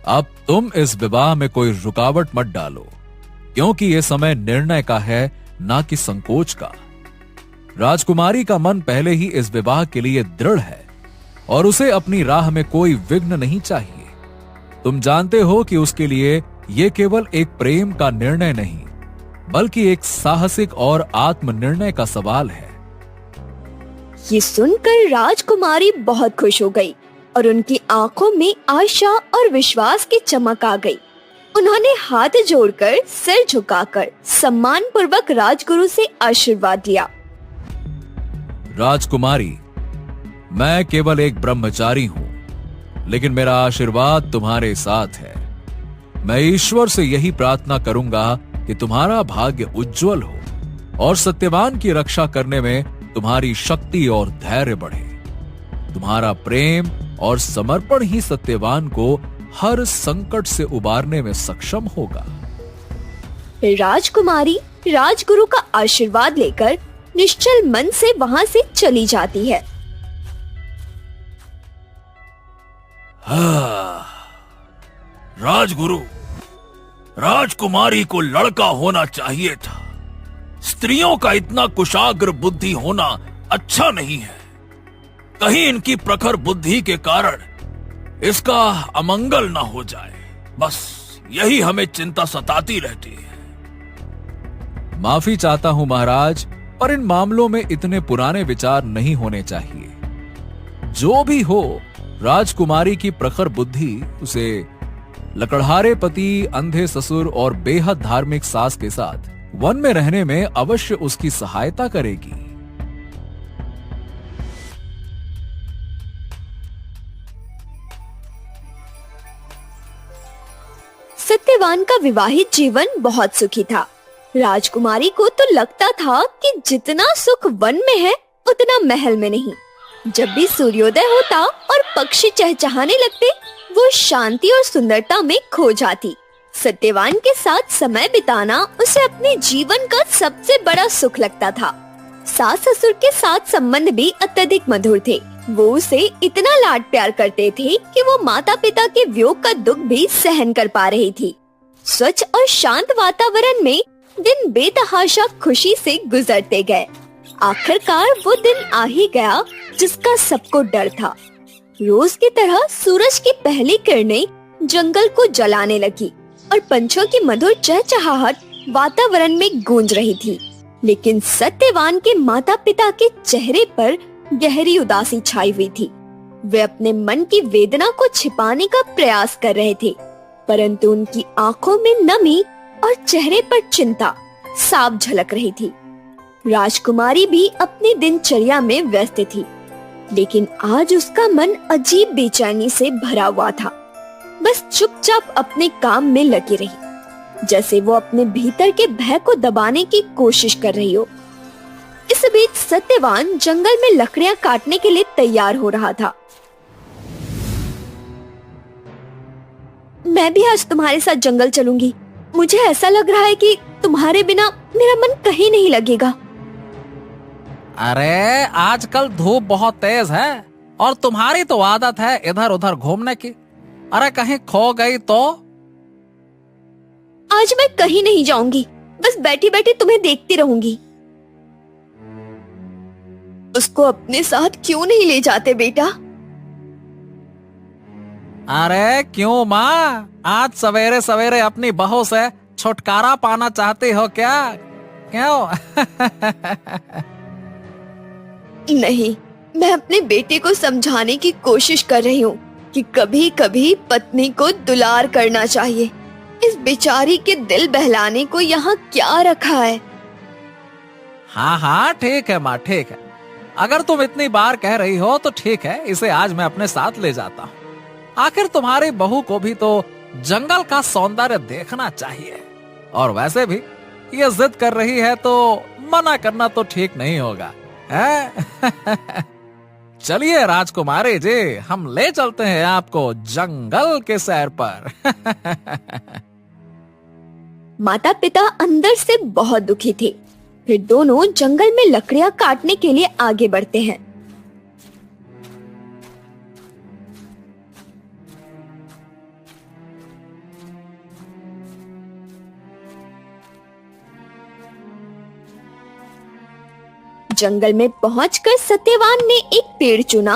अब तुम इस विवाह में कोई रुकावट मत डालो, क्योंकि ये समय निर्णय का है, ना कि संकोच का। राजकुमारी का मन पहले ही इस विवाह के लिए दृढ़ है और उसे अपनी राह में कोई विघ्न नहीं चाहिए। तुम जानते हो कि उसके लिए ये केवल एक प्रेम का निर्णय नहीं, बल्कि एक साहसिक और आत्मनिर्णय का सवाल है। ये सुनकर राजकुमारी बहुत खुश हो गई और उनकी आंखों में आशा और विश्वास की चमक आ गई। उन्होंने हाथ जोड़कर सिर झुकाकर सम्मान पूर्वक राजगुरु से आशीर्वाद लिया। राजकुमारी, मैं केवल एक ब्रह्मचारी हूं, लेकिन मेरा आशीर्वाद तुम्हारे साथ है। मैं ईश्वर से यही प्रार्थना करूंगा कि तुम्हारा भाग्य उज्जवल हो और सत्यवान की रक्षा करने में तुम्हारी शक्ति और धैर्य बढ़े। तुम्हारा प्रेम और समर्पण ही सत्यवान को हर संकट से उबारने में सक्षम होगा। राजकुमारी राजगुरु का आशीर्वाद लेकर निश्चल मन से वहां से चली जाती है। राजगुरु, राजकुमारी को लड़का होना चाहिए था। स्त्रियों का इतना कुशाग्र बुद्धि होना अच्छा नहीं है। कहीं इनकी प्रखर बुद्धि के कारण इसका अमंगल न हो जाए, बस यही हमें चिंता सताती रहती है। माफी चाहता हूं महाराज, पर इन मामलों में इतने पुराने विचार नहीं होने चाहिए। जो भी हो, राजकुमारी की प्रखर बुद्धि उसे लकड़हारे पति, अंधे ससुर और बेहद धार्मिक सास के साथ वन में रहने में अवश्य उसकी सहायता करेगी। सत्यवान का विवाहित जीवन बहुत सुखी था। राजकुमारी को तो लगता था कि जितना सुख वन में है उतना महल में नहीं। जब भी सूर्योदय होता और पक्षी चहचहाने लगते, वो शांति और सुंदरता में खो जाती। सत्यवान के साथ समय बिताना उसे अपने जीवन का सबसे बड़ा सुख लगता था। सास ससुर के साथ संबंध भी अत्यधिक मधुर थे। वो उसे इतना लाड प्यार करते थे कि वो माता पिता के वियोग का दुख भी सहन कर पा रही थी। स्वच्छ और शांत वातावरण में दिन बेतहाशा खुशी से गुजरते गए। आखिरकार वो दिन आ ही गया जिसका सबको डर था। रोज की तरह सूरज की पहली किरणें जंगल को जलाने लगी और पंछियों की मधुर चहचहाहट वातावरण में गूंज रही थी। लेकिन सत्यवान के माता पिता के चेहरे पर गहरी उदासी छाई हुई थी। वे अपने मन की वेदना को छिपाने का प्रयास कर रहे थे, परंतु उनकी आंखों में नमी और चेहरे पर चिंता साफ झलक रही थी। राजकुमारी भी अपनी दिनचर्या में व्यस्त थी। लेकिन आज उसका मन अजीब बेचैनी से भरा हुआ था। बस चुपचाप अपने काम में लगी रही, जैसे वो अपने भीतर के भय को दबाने की कोशिश कर रही हो। इस बीच सत्यवान जंगल में लकड़ियां काटने के लिए तैयार हो रहा था। मैं भी आज तुम्हारे साथ जंगल चलूंगी। मुझे ऐसा लग रहा है कि तुम्हारे बिना मेरा मन कहीं नहीं लगेगा। अरे आजकल धूप बहुत तेज है और तुम्हारी तो आदत है इधर उधर घूमने की। अरे कहीं खो गई तो? आज मैं कहीं नहीं जाऊंगी, बस बैठी बैठी तुम्हें देखती रहूंगी। उसको अपने साथ क्यों नहीं ले जाते बेटा? अरे क्यों माँ, आज सवेरे सवेरे अपनी बहू से छुटकारा पाना चाहती हो क्या? क्यों? नहीं, मैं अपने बेटे को समझाने की कोशिश कर रही हूँ कि कभी कभी पत्नी को दुलार करना चाहिए। इस बेचारी के दिल बहलाने को यहाँ क्या रखा है? हाँ हाँ ठीक है माँ, ठीक है। अगर तुम इतनी बार कह रही हो तो ठीक है, इसे आज मैं अपने साथ ले जाता हूँ। आखिर तुम्हारी बहू को भी तो जंगल का सौंदर्य देखना चाहिए। और वैसे भी ये जिद कर रही है तो मना करना तो ठीक नहीं होगा, है? चलिए राजकुमारी जी, हम ले चलते हैं आपको जंगल के सैर पर। माता पिता अंदर से बहुत दुखी थे। फिर दोनों जंगल में लकड़ियां काटने के लिए आगे बढ़ते हैं। जंगल में पहुंचकर सत्यवान ने एक पेड़ चुना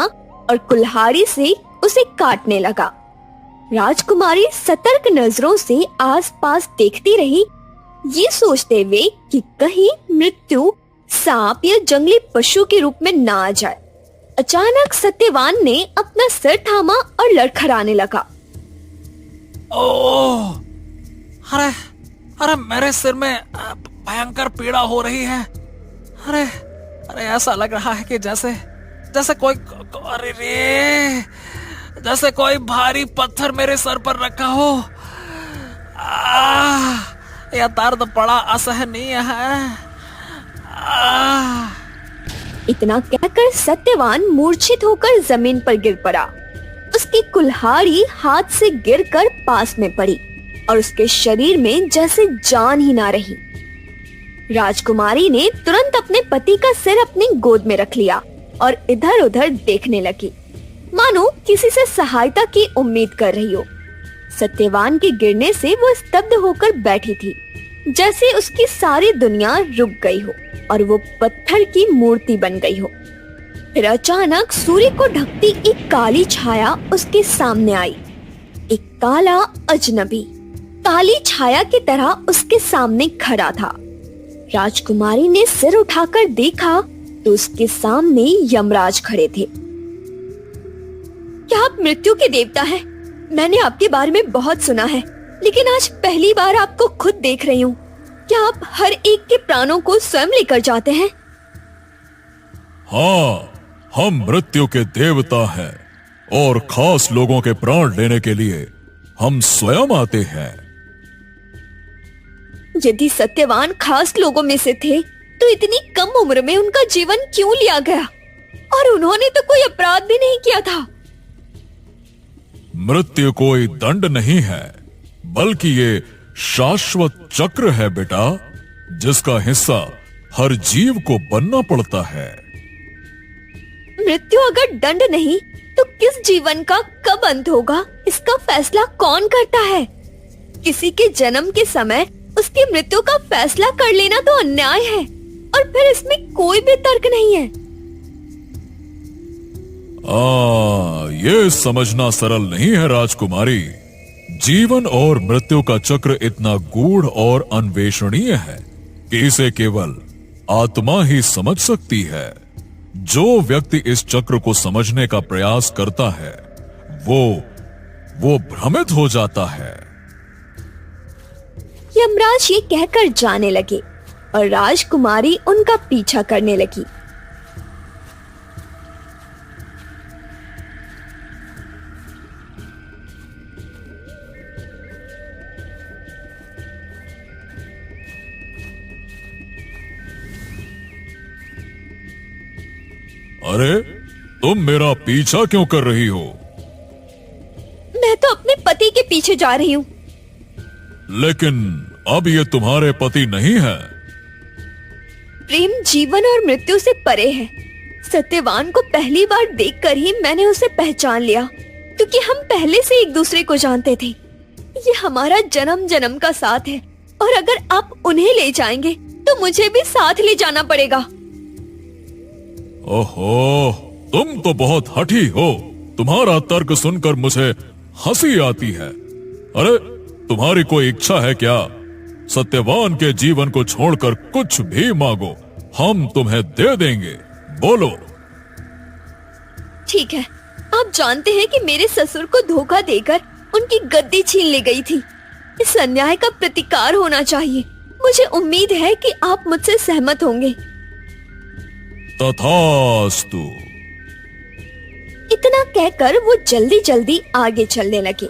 और कुल्हाड़ी से उसे काटने लगा। राजकुमारी सतर्क नजरों से आसपास देखती रही, ये सोचते हुए कि कहीं मृत्यु सांप या जंगली पशु के रूप में ना आ जाए। अचानक सत्यवान ने अपना सिर थामा और लड़खड़ाने लगा। ओह! अरे अरे मेरे सिर में भयंकर पीड़ा हो रही है। अरे अरे ऐसा लग रहा है कि जैसे जैसे कोई अरे रे जैसे कोई भारी पत्थर मेरे सर पर रखा हो। यह दर्द बड़ा असहनीय है। इतना कहकर सत्यवान मूर्छित होकर जमीन पर गिर पड़ा। उसकी कुल्हाड़ी हाथ से गिरकर पास में पड़ी और उसके शरीर में जैसे जान ही ना रही। राजकुमारी ने तुरंत अपने पति का सिर अपनी गोद में रख लिया और इधर उधर देखने लगी, मानो किसी से सहायता की उम्मीद कर रही हो। सत्यवान के गिरने से वो स्तब्ध होकर बैठी थी, जैसे उसकी सारी दुनिया रुक गई हो और वो पत्थर की मूर्ति बन गई हो। फिर अचानक सूर्य को ढकती एक काली छाया उसके सामने आई। एक काला अजनबी काली छाया की तरह उसके सामने खड़ा था। राजकुमारी ने सिर उठाकर देखा तो उसके सामने यमराज खड़े थे। क्या आप मृत्यु के देवता हैं? मैंने आपके बारे में बहुत सुना है, लेकिन आज पहली बार आपको खुद देख रही हूँ। क्या आप हर एक के प्राणों को स्वयं लेकर जाते हैं? हाँ, हम मृत्यु के देवता हैं और खास लोगों के प्राण लेने के लिए हम स्वयं आते हैं। यदि सत्यवान खास लोगों में से थे, तो इतनी कम उम्र में उनका जीवन क्यों लिया गया? और उन्होंने तो कोई अपराध भी नहीं किया था। मृत्यु कोई दंड नहीं है, बल्कि ये शाश्वत चक्र है बेटा, जिसका हिस्सा हर जीव को बनना पड़ता है। मृत्यु अगर दंड नहीं, तो किस जीवन का कब अंत होगा, इसका फैसला कौन करता है? किसी के जन्म के समय उसकी मृत्यु का फैसला कर लेना तो अन्याय है, और फिर इसमें कोई भी तर्क नहीं है। ये समझना सरल नहीं है राजकुमारी। जीवन और मृत्यु का चक्र इतना गूढ़ और अन्वेषणीय है कि इसे केवल आत्मा ही समझ सकती है। जो व्यक्ति इस चक्र को समझने का प्रयास करता है, वो भ्रमित हो जाता है। यमराज ये कहकर जाने लगे और राजकुमारी उनका पीछा करने लगी। अरे तुम मेरा पीछा क्यों कर रही हो? मैं तो अपने पति के पीछे जा रही हूँ। लेकिन अब ये तुम्हारे पति नहीं है। प्रेम जीवन और मृत्यु से परे है। सत्यवान को पहली बार देखकर ही मैंने उसे पहचान लिया, क्योंकि हम पहले से एक दूसरे को जानते थे। ये हमारा जन्म जन्म का साथ है, और अगर आप उन्हें ले जाएंगे तो मुझे भी साथ ले जाना पड़ेगा। ओहो, तुम तो बहुत हठी हो। तुम्हारा तर्क सुनकर मुझे हंसी आती है। अरे तुम्हारी कोई इच्छा है क्या? सत्यवान के जीवन को छोड़कर कुछ भी मांगो, हम तुम्हें दे देंगे। बोलो। ठीक है, आप जानते हैं कि मेरे ससुर को धोखा देकर उनकी गद्दी छीन ली गई थी। इस अन्याय का प्रतिकार होना चाहिए। मुझे उम्मीद है कि आप मुझसे सहमत होंगे। तथास्तु। इतना कहकर वो जल्दी जल्दी आगे चलने लगे।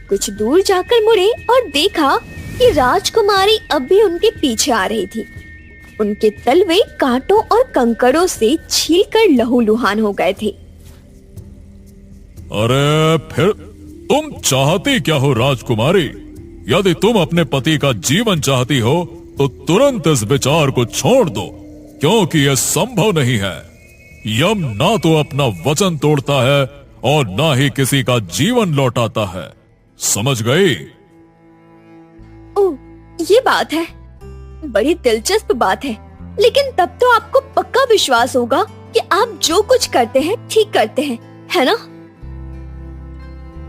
कुछ दूर जाकर मुड़े और देखा कि राजकुमारी अब भी उनके पीछे आ रही थी। उनके तलवे कांटों और कंकड़ों से छीलकर लहूलुहान हो गए थे। अरे फिर तुम चाहती क्या हो राजकुमारी? यदि तुम अपने पति का जीवन चाहती हो तो तुरंत इस विचार को छोड़ दो, क्योंकि यह संभव नहीं है। यम ना तो अपना वचन तोड़ता है और ना ही किसी का जीवन लौटाता है। समझ गई? ओह, ये बात है। बड़ी दिलचस्प बात है। लेकिन तब तो आपको पक्का विश्वास होगा कि आप जो कुछ करते हैं ठीक करते हैं, है ना?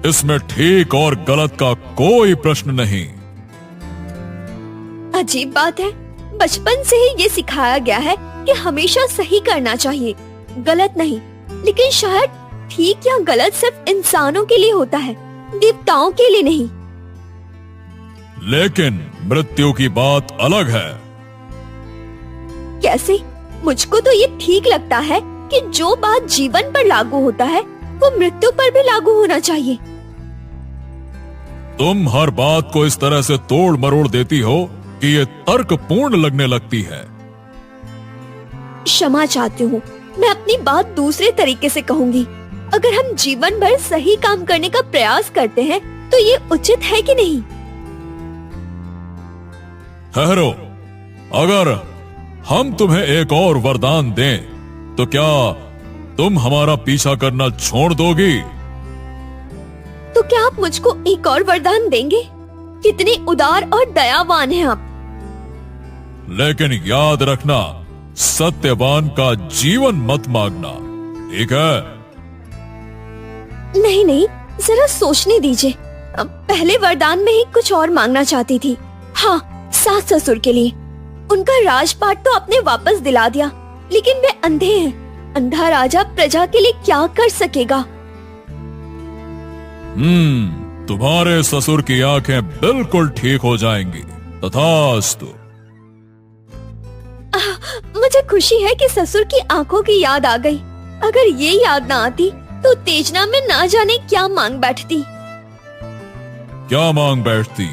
इसमें ठीक और गलत का कोई प्रश्न नहीं। अजीब बात है। बचपन से ही ये सिखाया गया है कि हमेशा सही करना चाहिए, गलत नहीं। लेकिन शायद ठीक या गलत सिर्फ इंसानों के लिए होता है, देवताओं के लिए नहीं। लेकिन मृत्यु की बात अलग है। कैसे? मुझको तो ये ठीक लगता है कि जो बात जीवन पर लागू होता है वो मृत्यु पर भी लागू होना चाहिए। तुम हर बात को इस तरह से तोड़ मरोड़ देती हो कि ये तर्कपूर्ण लगने लगती है। क्षमा चाहती हूँ, मैं अपनी बात दूसरे तरीके से कहूँगी। अगर हम जीवन भर सही काम करने का प्रयास करते हैं तो ये उचित है कि नहीं? ठहरो, अगर हम तुम्हें एक और वरदान दें तो क्या तुम हमारा पीछा करना छोड़ दोगी? तो क्या आप मुझको एक और वरदान देंगे? कितने उदार और दयावान हैं आप। लेकिन याद रखना, सत्यवान का जीवन मत मांगना, ठीक है? नहीं नहीं, जरा सोचने दीजिए। पहले वरदान में ही कुछ और मांगना चाहती थी। हाँ, सास ससुर के लिए। उनका राजपाट तो आपने वापस दिला दिया, लेकिन वे अंधे हैं। अंधा राजा प्रजा के लिए क्या कर सकेगा? तुम्हारे ससुर की आंखें बिल्कुल ठीक हो जाएंगी। तथास्तु। मुझे खुशी है कि ससुर की आंखों की याद आ गई। अगर ये याद ना आती तो तेजना में ना जाने क्या मांग बैठती। क्या मांग बैठती?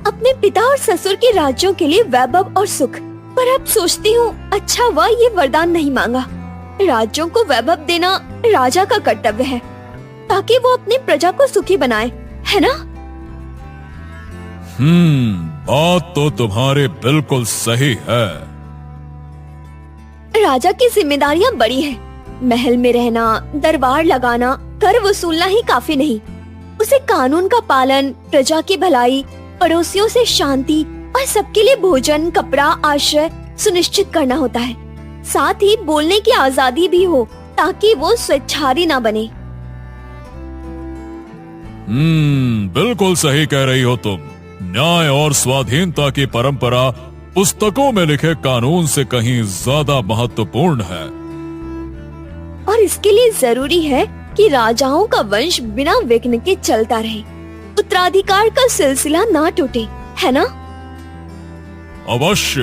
अपने पिता और ससुर के राज्यों के लिए वैभव और सुख। पर अब सोचती हूँ, अच्छा हुआ ये वरदान नहीं मांगा। राज्यों को वैभव देना राजा का कर्तव्य है, ताकि वो अपनी प्रजा को सुखी बनाए, है ना? बात तो तुम्हारी बिल्कुल सही है। राजा की जिम्मेदारियाँ बड़ी हैं। महल में रहना, दरबार लगाना, कर वसूलना ही काफी नहीं। उसे कानून का पालन, प्रजा की भलाई, पड़ोसियों से शांति और सबके लिए भोजन, कपड़ा, आश्रय सुनिश्चित करना होता है। साथ ही बोलने की आजादी भी हो, ताकि वो स्वेच्छारी ना बने। बिल्कुल सही कह रही हो तुम। न्याय और स्वाधीनता की परंपरा पुस्तकों में लिखे कानून से कहीं ज्यादा महत्वपूर्ण है। और इसके लिए जरूरी है कि राजाओं का वंश बिना विघ्न के चलता रहे, उत्तराधिकार का सिलसिला ना टूटे, है ना? अवश्य।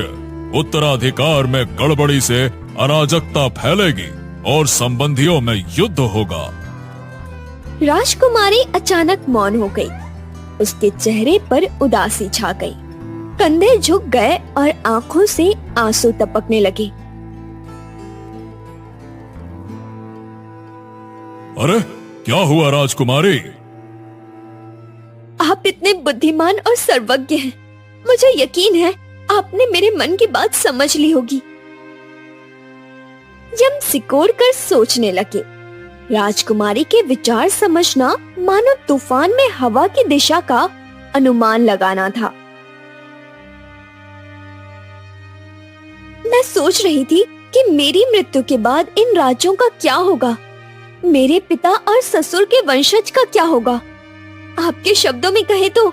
उत्तराधिकार में गड़बड़ी से अराजकता फैलेगी और संबंधियों में युद्ध होगा। राजकुमारी अचानक मौन हो गई। उसके चेहरे पर उदासी छा गई। कंधे झुक गए और आंखों से आंसू टपकने लगे। अरे क्या हुआ राजकुमारी? आप इतने बुद्धिमान और सर्वज्ञ हैं। मुझे यकीन है आपने मेरे मन की बात समझ ली होगी। यम सिकोड़ कर सोचने लगे। राजकुमारी के विचार समझना मानो तूफान में हवा की दिशा का अनुमान लगाना था। मैं सोच रही थी कि मेरी मृत्यु के बाद इन राज्यों का क्या होगा, मेरे पिता और ससुर के वंशज का क्या होगा। आपके शब्दों में कहे तो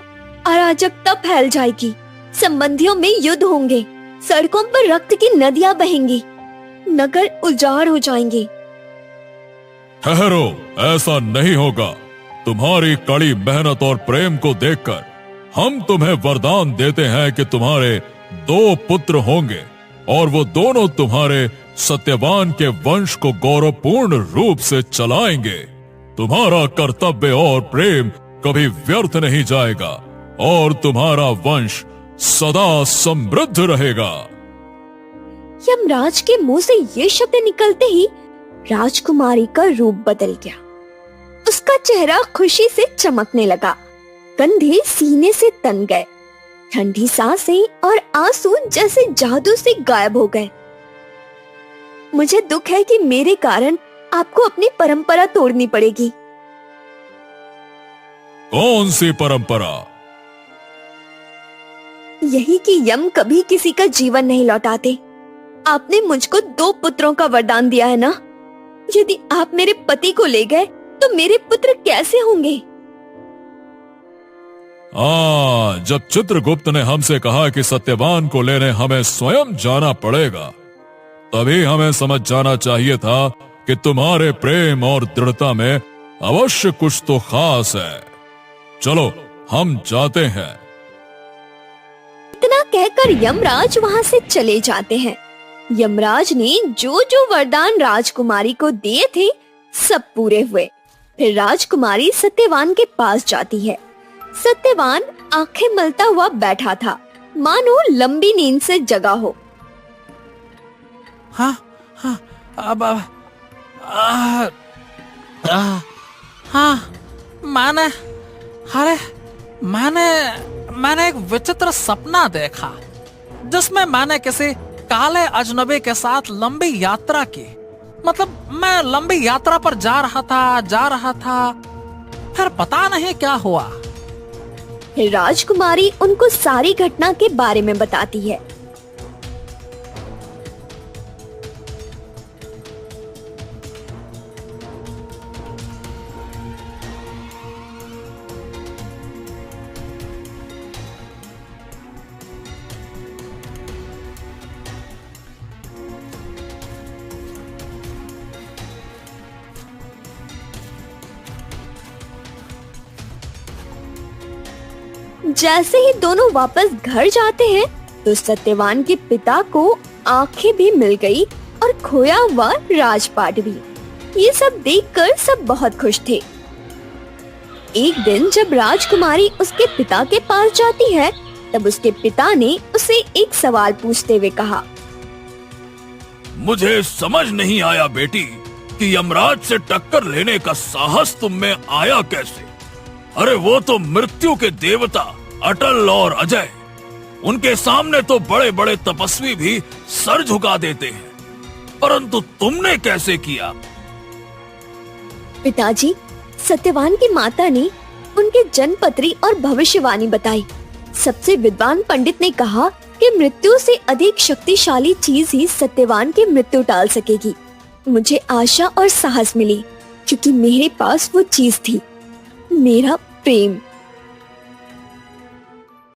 अराजकता फैल जाएगी, संबंधियों में युद्ध होंगे, सड़कों पर रक्त की नदियां बहेंगी, नगर उजाड़ हो जाएंगे। ठहरो, ऐसा नहीं होगा। तुम्हारी कड़ी मेहनत और प्रेम को देखकर हम तुम्हें वरदान देते हैं कि तुम्हारे 2 पुत्र होंगे और वो दोनों तुम्हारे सत्यवान के वंश को गौरवपूर्ण रूप से चलाएंगे। तुम्हारा कर्तव्य और प्रेम कभी व्यर्थ नहीं जाएगा और तुम्हारा वंश सदा समृद्ध रहेगा। यमराज के मुंह से ये शब्द निकलते ही राजकुमारी का रूप बदल गया। उसका चेहरा खुशी से चमकने लगा, कंधे सीने से तन गए, ठंडी सांसें और आंसू जैसे जादू से गायब हो गए। मुझे दुख है कि मेरे कारण आपको अपनी परंपरा तोड़नी पड़ेगी। कौन सी परंपरा? यही कि यम कभी किसी का जीवन नहीं लौटाते। आपने मुझको 2 पुत्रों का वरदान दिया है ना? यदि आप मेरे पति को ले गए तो मेरे पुत्र कैसे होंगे? जब चित्रगुप्त ने हमसे कहा कि सत्यवान को लेने हमें स्वयं जाना पड़ेगा, तभी हमें समझ जाना चाहिए था कि तुम्हारे प्रेम और दृढ़ता में अवश्य कुछ तो खास है। चलो हम जाते हैं। इतना कहकर यमराज वहाँ से चले जाते हैं। यमराज ने जो जो वरदान राजकुमारी को दिए थे सब पूरे हुए। फिर राजकुमारी सत्यवान के पास जाती है। सत्यवान आंखें मलता हुआ बैठा था, मानो लंबी नींद से जगा हो। हाँ हाँ अब हाँ मैंने एक विचित्र सपना देखा जिसमें मैंने किसी काले अजनबी के साथ लंबी यात्रा की। मतलब मैं लंबी यात्रा पर जा रहा था, फिर पता नहीं क्या हुआ। फिर राजकुमारी उनको सारी घटना के बारे में बताती है। जैसे ही दोनों वापस घर जाते हैं तो सत्यवान के पिता को आंखें भी मिल गई और खोया हुआ राजपाट भी। ये सब देखकर सब बहुत खुश थे। एक दिन जब राजकुमारी उसके पिता के पास जाती है तब उसके पिता ने उसे एक सवाल पूछते हुए कहा, मुझे समझ नहीं आया बेटी कि यमराज से टक्कर लेने का साहस तुम में आया कैसे? अरे वो तो मृत्यु के देवता अटल और अजय, उनके सामने तो बड़े बड़े तपस्वी भी सर झुका देते हैं, परंतु तुमने कैसे किया? पिताजी, सत्यवान की माता ने उनके जन्मपत्री और भविष्यवाणी बताई। सबसे विद्वान पंडित ने कहा कि मृत्यु से अधिक शक्तिशाली चीज ही सत्यवान की मृत्यु टाल सकेगी। मुझे आशा और साहस मिली क्योंकि मेरे पास वो चीज थी, मेरा प्रेम।